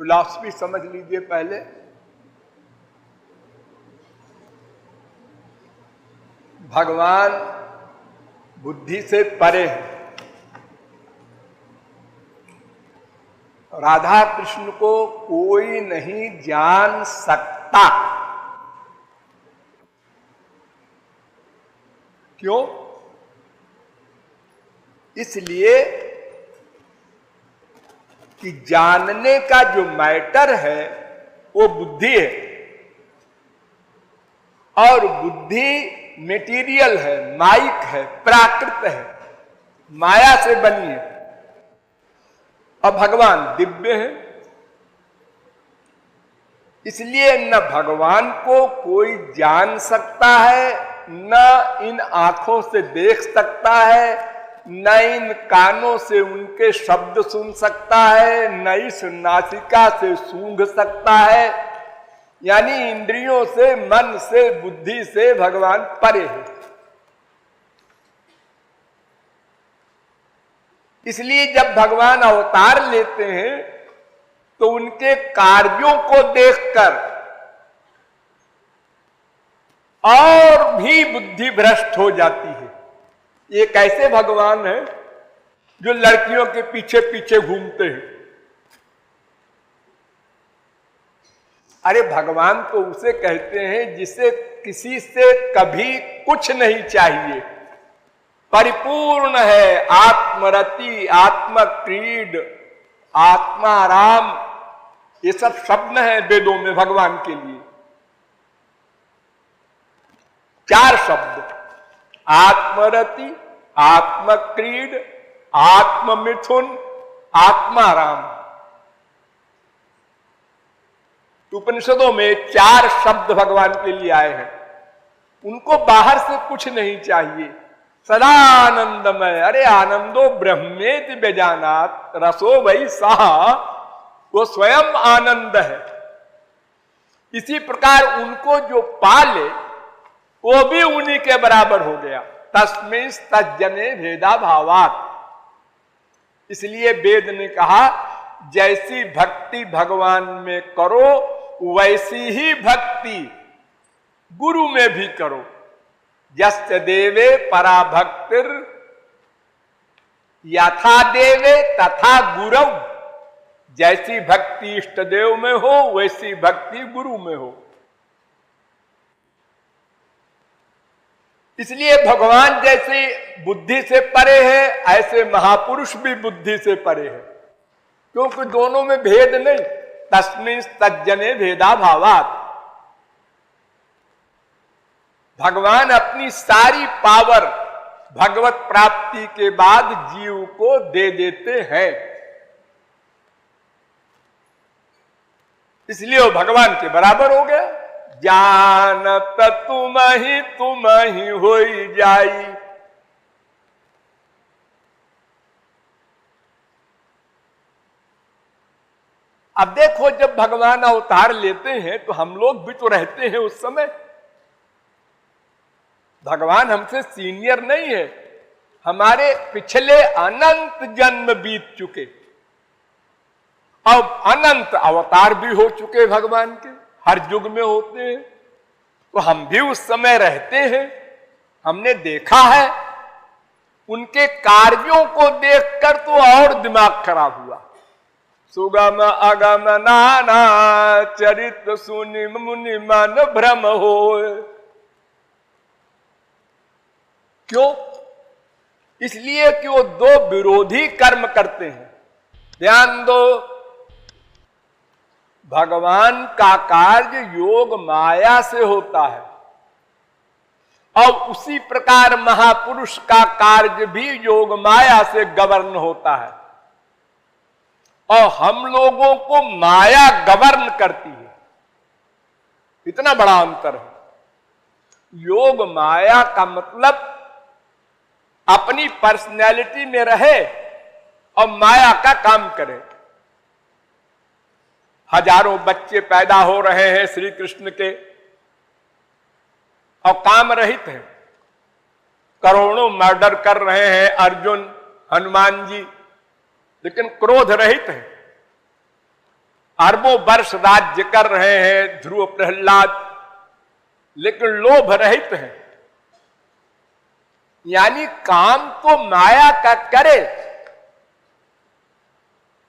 Philosophy समझ लीजिए पहले। भगवान बुद्धि से परे हैं। राधा कृष्ण को कोई नहीं जान सकता। क्यों? इसलिए कि जानने का जो मैटर है वो बुद्धि है, और बुद्धि मेटीरियल है, माइक है, प्राकृत है, माया से बनी है। और भगवान दिव्य है, इसलिए न भगवान को कोई जान सकता है, न इन आंखों से देख सकता है, न इन कानों से उनके शब्द सुन सकता है, न इस नासिका से सूंघ सकता है। यानी इंद्रियों से, मन से, बुद्धि से भगवान परे है। इसलिए जब भगवान अवतार लेते हैं तो उनके कार्यों को देखकर और भी बुद्धि भ्रष्ट हो जाती है। ये कैसे भगवान है जो लड़कियों के पीछे पीछे घूमते हैं? अरे भगवान तो उसे कहते हैं जिसे किसी से कभी कुछ नहीं चाहिए, परिपूर्ण है, आत्मरति, आत्मक्रीड, आत्माराम, ये सब शब्द हैं वेदों में भगवान के लिए। 4 शब्द, आत्मरति, आत्मक्रीड, आत्ममिथुन, आत्माराम। उपनिषदों में 4 शब्द भगवान के लिए आए हैं। उनको बाहर से कुछ नहीं चाहिए, सदा आनंदमय। अरे आनंदो ब्रह्मेति बेजानात रसो वही सहा, वो स्वयं आनंद है। इसी प्रकार उनको जो पाले वो भी उन्हीं के बराबर हो गया। तस्मै तज्जने भेदा भावात। इसलिए वेद ने कहा जैसी भक्ति भगवान में करो वैसी ही भक्ति गुरु में भी करो। यस्य देवे पराभक्तिर यथा देवे तथा गुरु। जैसी भक्ति इष्ट देव में हो वैसी भक्ति गुरु में हो। इसलिए भगवान जैसे बुद्धि से परे है, ऐसे महापुरुष भी बुद्धि से परे है, क्योंकि दोनों में भेद नहीं। तस्मिन् तज्जने भेदा भावात। भगवान अपनी सारी पावर भगवत प्राप्ति के बाद जीव को दे देते हैं, इसलिए वो भगवान के बराबर हो गया। जानत तुम ही होई जाई। अब देखो जब भगवान अवतार लेते हैं तो हम लोग भी तो रहते हैं उस समय। भगवान हमसे सीनियर नहीं है, हमारे पिछले अनंत जन्म बीत चुके, अब अनंत अवतार भी हो चुके भगवान के, हर युग में होते हैं। तो हम भी उस समय रहते हैं, हमने देखा है। उनके कार्यों को देखकर तो और दिमाग खराब हुआ। सुगम अगम नाना चरित्र सुनि मुनि मन भ्रम होए। क्यों? इसलिए कि वो 2 विरोधी कर्म करते हैं। ध्यान दो, भगवान का कार्य योग माया से होता है, और उसी प्रकार महापुरुष का कार्य भी योग माया से गवर्न होता है, और हम लोगों को माया गवर्न करती है। इतना बड़ा अंतर है। योग माया का मतलब अपनी पर्सनैलिटी में रहे और माया का काम करे। हजारों बच्चे पैदा हो रहे हैं श्री कृष्ण के और काम रहित हैं। करोड़ों मर्डर कर रहे हैं अर्जुन, हनुमान जी, लेकिन क्रोध रहित है। अरबों वर्ष राज्य कर रहे हैं ध्रुव प्रहलाद, लेकिन लोभ रहित हैं। यानी काम तो माया का करे,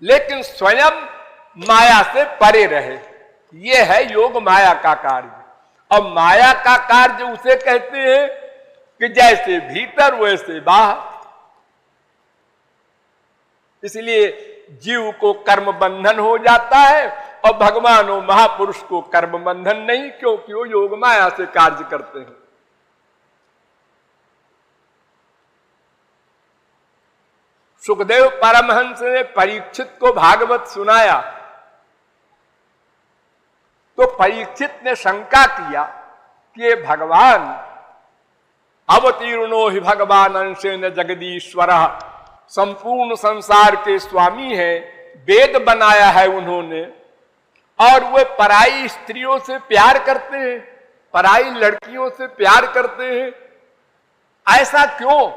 लेकिन स्वयं माया से परे रहे। यह है योग माया का कार्य। और माया का कार्य उसे कहते हैं कि जैसे भीतर वैसे बाहर। इसलिए जीव को कर्म बंधन हो जाता है और भगवान और महापुरुष को कर्म बंधन नहीं, क्योंकि वो योग माया से कार्य करते हैं। सुखदेव परमहंस ने परीक्षित को भागवत सुनाया तो परीक्षित ने शंका किया कि ये भगवान अवतीर्णो ही भगवान अंशेन जगदीश्वर, संपूर्ण संसार के स्वामी है, वेद बनाया है उन्होंने, और वे पराई स्त्रियों से प्यार करते हैं, पराई लड़कियों से प्यार करते हैं, ऐसा क्यों?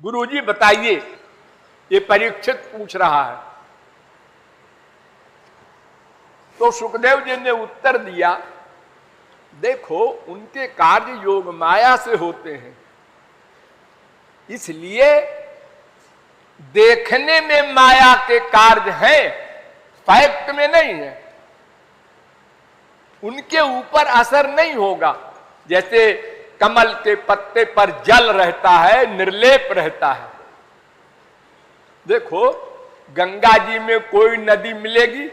गुरुजी बताइए, ये परीक्षित पूछ रहा है। तो सुखदेव जी ने उत्तर दिया, देखो उनके कार्य योग माया से होते हैं, इसलिए देखने में माया के कार्य हैं, फैक्ट में नहीं है। उनके ऊपर असर नहीं होगा। जैसे कमल के पत्ते पर जल रहता है, निर्लेप रहता है। देखो गंगा जी में कोई नदी मिलेगी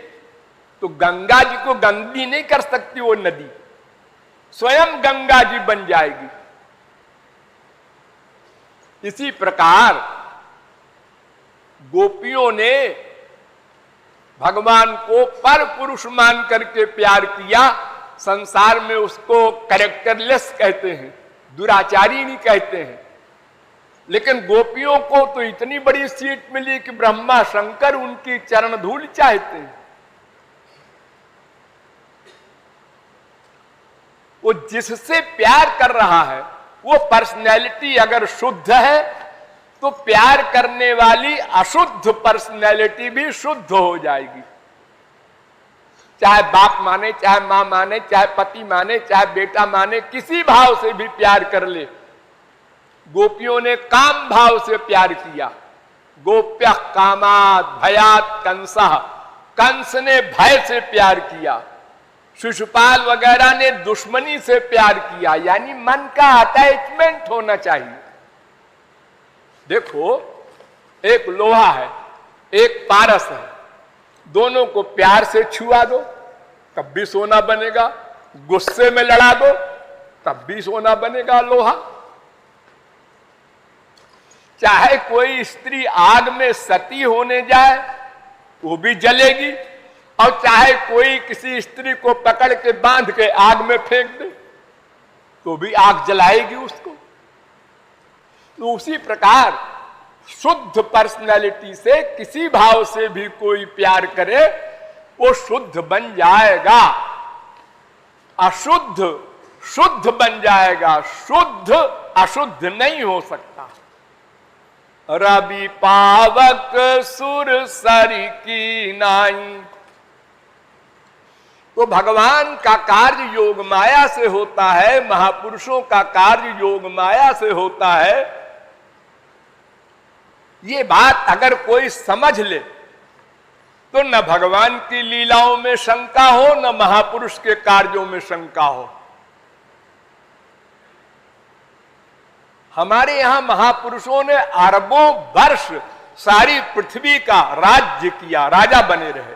तो गंगा जी को गंदी नहीं कर सकती वो नदी, स्वयं गंगा जी बन जाएगी। इसी प्रकार गोपियों ने भगवान को पर पुरुष मान करके प्यार किया। संसार में उसको कैरेक्टरलेस कहते हैं, दुराचारी नहीं कहते हैं, लेकिन गोपियों को तो इतनी बड़ी सीट मिली कि ब्रह्मा शंकर उनकी चरण धूल चाहते हैं। वो जिससे प्यार कर रहा है वो पर्सनैलिटी अगर शुद्ध है तो प्यार करने वाली अशुद्ध पर्सनैलिटी भी शुद्ध हो जाएगी। चाहे बाप माने, चाहे मां माने, चाहे पति माने, चाहे बेटा माने, किसी भाव से भी प्यार कर ले। गोपियों ने काम भाव से प्यार किया। गोप्य कामात् भयात् कंसः, कंस ने भय से प्यार किया। शिशुपाल वगैरह ने दुश्मनी से प्यार किया। यानी मन का अटैचमेंट होना चाहिए। देखो एक लोहा है, एक पारस है, दोनों को प्यार से छुआ दो तब भी सोना बनेगा, गुस्से में लड़ा दो तब भी सोना बनेगा लोहा। चाहे कोई स्त्री आग में सती होने जाए वो भी जलेगी, और चाहे कोई किसी स्त्री को पकड़ के बांध के आग में फेंक दे तो भी आग जलाएगी उसको। तो उसी प्रकार शुद्ध पर्सनैलिटी से किसी भाव से भी कोई प्यार करे वो शुद्ध बन जाएगा, अशुद्ध शुद्ध बन जाएगा। शुद्ध अशुद्ध नहीं हो सकता। रवि पावक सुर सरी की नाई। तो भगवान का कार्य योग माया से होता है, महापुरुषों का कार्य योग माया से होता है। ये बात अगर कोई समझ ले तो न भगवान की लीलाओं में शंका हो, न महापुरुष के कार्यों में शंका हो। हमारे यहां महापुरुषों ने अरबों वर्ष सारी पृथ्वी का राज्य किया, राजा बने रहे।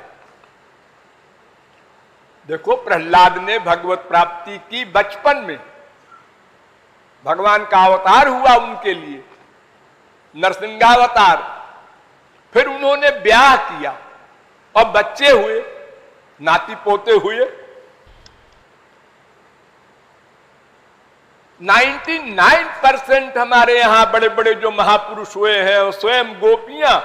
देखो प्रहलाद ने भगवत प्राप्ति की बचपन में, भगवान का अवतार हुआ उनके लिए, नरसिंहावतार। फिर उन्होंने ब्याह किया और बच्चे हुए, नाती पोते हुए। 99% हमारे यहां बड़े बड़े जो महापुरुष हुए हैं और स्वयं गोपियां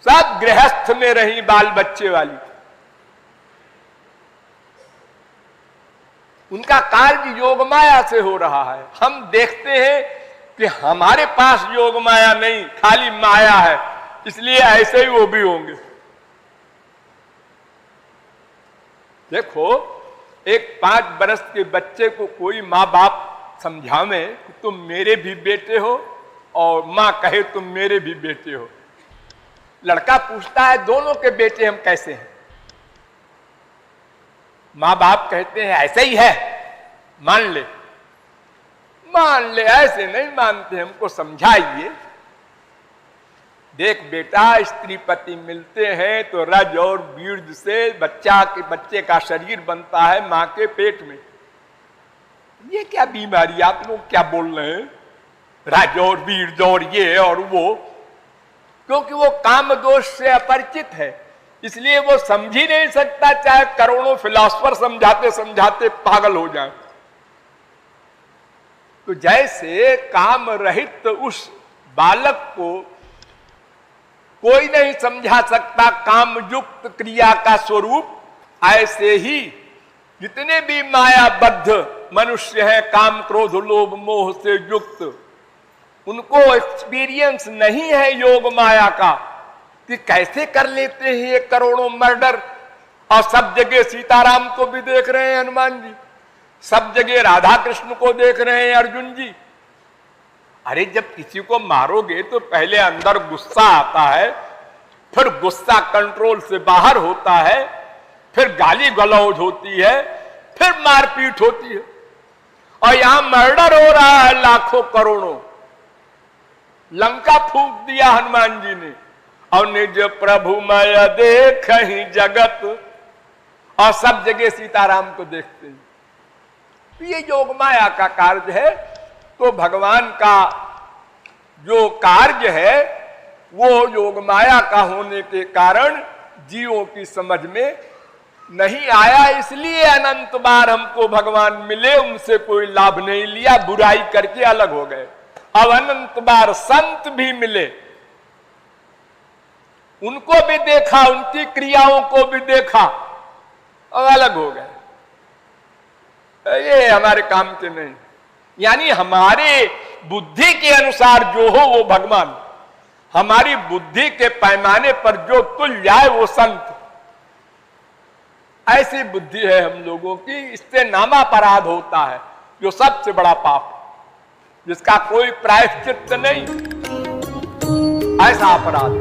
सब गृहस्थ में रही, बाल बच्चे वाली। उनका कार्य योग माया से हो रहा है। हम देखते हैं कि हमारे पास योग माया नहीं, खाली माया है, इसलिए ऐसे ही वो भी होंगे। देखो, एक 5 बरस के बच्चे को कोई माँ बाप समझावे कि तुम मेरे भी बेटे हो और माँ कहे तुम मेरे भी बेटे हो। लड़का पूछता है दोनों के बेटे हम कैसे हैं? माँ बाप कहते हैं ऐसे ही है, मान ले। ऐसे नहीं मानते, हमको समझाइए। देख बेटा, स्त्री पति मिलते हैं तो रज और बीर्ज से बच्चे का शरीर बनता है माँ के पेट में। ये क्या बीमारी, आप लोग क्या बोल रहे हैं? रज और बीर्ज और ये और वो, क्योंकि वो काम दोष से अपरिचित है, इसलिए वो समझ ही नहीं सकता, चाहे करोड़ों फिलॉसफर समझाते समझाते पागल हो जाए। तो जैसे काम रहित उस बालक को कोई नहीं समझा सकता काम युक्त क्रिया का स्वरूप, ऐसे ही जितने भी मायाबद्ध मनुष्य हैं, काम क्रोध लोभ मोह से युक्त, उनको एक्सपीरियंस नहीं है योग माया का कि कैसे कर लेते हैं ये करोड़ों मर्डर। और सब जगह सीताराम को भी देख रहे हैं हनुमान जी, सब जगह राधा कृष्ण को देख रहे हैं अर्जुन जी। अरे जब किसी को मारोगे तो पहले अंदर गुस्सा आता है, फिर गुस्सा कंट्रोल से बाहर होता है, फिर गाली गलौज होती है, फिर मारपीट होती है। और यहां मर्डर हो रहा है लाखों करोड़ों। लंका फूंक दिया हनुमान जी ने, और निज प्रभु मय देख ही जगत, और सब जगह सीताराम को देखते हैं। ये योग माया का कार्य है। तो भगवान का जो कार्य है वो योग माया का होने के कारण जीवों की समझ में नहीं आया, इसलिए अनंत बार हमको भगवान मिले, उनसे कोई लाभ नहीं लिया, बुराई करके अलग हो गए। अब अनंत बार संत भी मिले, उनको भी देखा, उनकी क्रियाओं को भी देखा, और अलग हो गए। ये हमारे काम के नहीं, यानी हमारे बुद्धि के अनुसार जो हो वो भगवान, हमारी बुद्धि के पैमाने पर जो तुल जाए वो संत। ऐसी बुद्धि है हम लोगों की, इससे नामापराध होता है, जो सबसे बड़ा पाप, जिसका कोई प्रायश्चित नहीं, ऐसा अपराध।